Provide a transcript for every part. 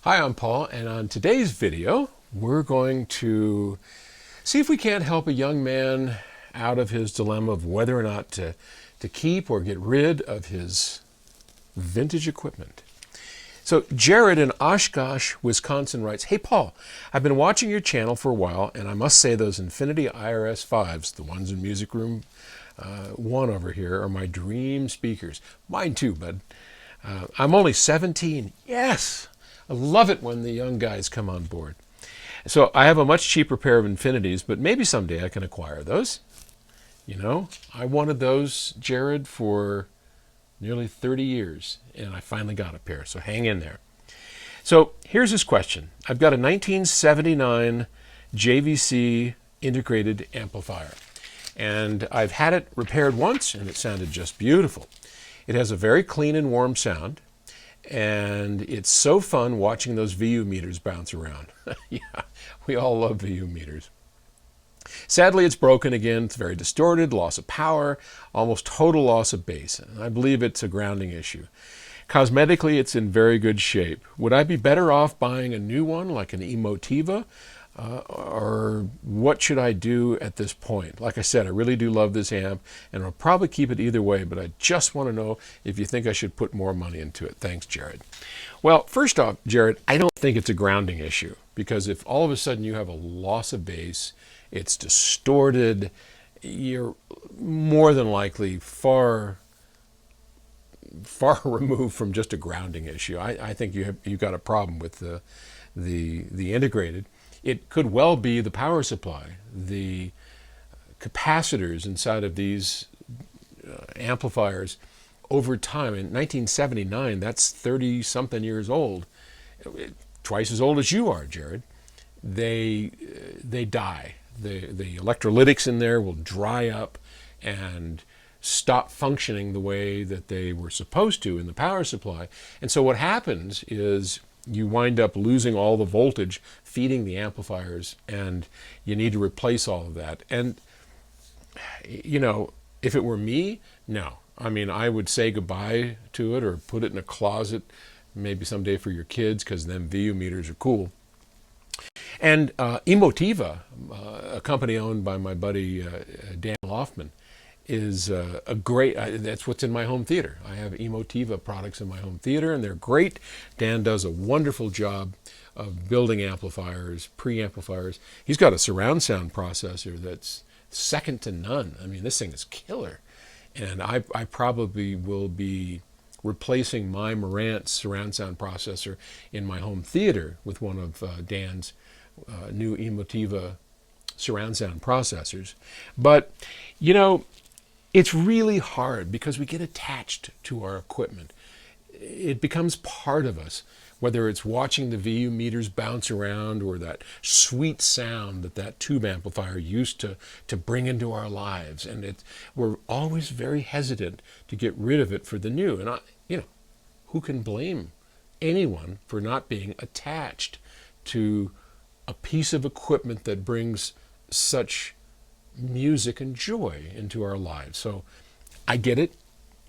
Hi, I'm Paul, and on today's video, we're going to see if we can't help a young man out of his dilemma of whether or not to keep or get rid of his vintage equipment. So Jared in Oshkosh, Wisconsin writes, "Hey Paul, I've been watching your channel for a while, and I must say those Infinity IRS 5s, the ones in Music Room 1 over here, are my dream speakers. Mine too, bud. I'm only 17. Yes! I love it when the young guys come on board. So I have a much cheaper pair of Infinities, but maybe someday I can acquire those. You know, I wanted those, Jared, for nearly 30 years, and I finally got a pair, so hang in there." So here's his question. I've got a 1979 JVC integrated amplifier, and I've had it repaired once, and it sounded just beautiful. It has a very clean and warm sound, and it's so fun watching those VU meters bounce around. Yeah, we all love VU meters. Sadly, it's broken again. It's very distorted, loss of power, almost total loss of bass. And I believe it's a grounding issue. Cosmetically, it's in very good shape. Would I be better off buying a new one, like an Emotiva? Or what should I do at this point? Like I said, I really do love this amp, and I'll probably keep it either way, but I just want to know if you think I should put more money into it. Thanks, Jared. Well, first off, Jared, I don't think it's a grounding issue, because if all of a sudden you have a loss of bass, it's distorted, you're more than likely far removed from just a grounding issue. I think you've got a problem with the integrated. It could well be the power supply. The capacitors inside of these amplifiers over time, in 1979, that's 30-something years old, twice as old as you are, Jared, they die. The electrolytics in there will dry up and stop functioning the way that they were supposed to in the power supply. And so what happens is you wind up losing all the voltage feeding the amplifiers, and you need to replace all of that. And, you know, if it were me, no. I mean, I would say goodbye to it or put it in a closet, maybe someday for your kids, because them VU meters are cool. And Emotiva, a company owned by my buddy Dan Loftman, is a great, that's what's in my home theater. I have Emotiva products in my home theater, and they're great. Dan does a wonderful job of building amplifiers, preamplifiers. He's got a surround sound processor that's second to none. I mean, this thing is killer. And I probably will be replacing my Marantz surround sound processor in my home theater with one of Dan's new Emotiva surround sound processors. But, you know, it's really hard because we get attached to our equipment. It becomes part of us, whether it's watching the VU meters bounce around or that sweet sound that that tube amplifier used to bring into our lives. And we're always very hesitant to get rid of it for the new. And, you know, who can blame anyone for not being attached to a piece of equipment that brings such music and joy into our lives? So I get it,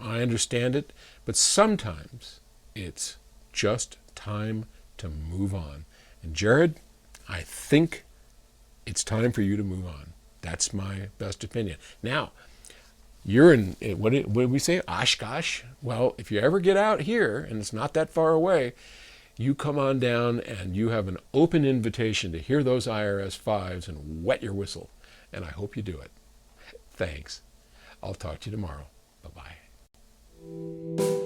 I understand it, but sometimes it's just time to move on. And Jared, I think it's time for you to move on. That's my best opinion. Now, you're in, what did we say, Oshkosh? Well, if you ever get out here, and it's not that far away, you come on down and you have an open invitation to hear those IRS 5s and wet your whistle. And I hope you do it. Thanks. I'll talk to you tomorrow. Bye-bye.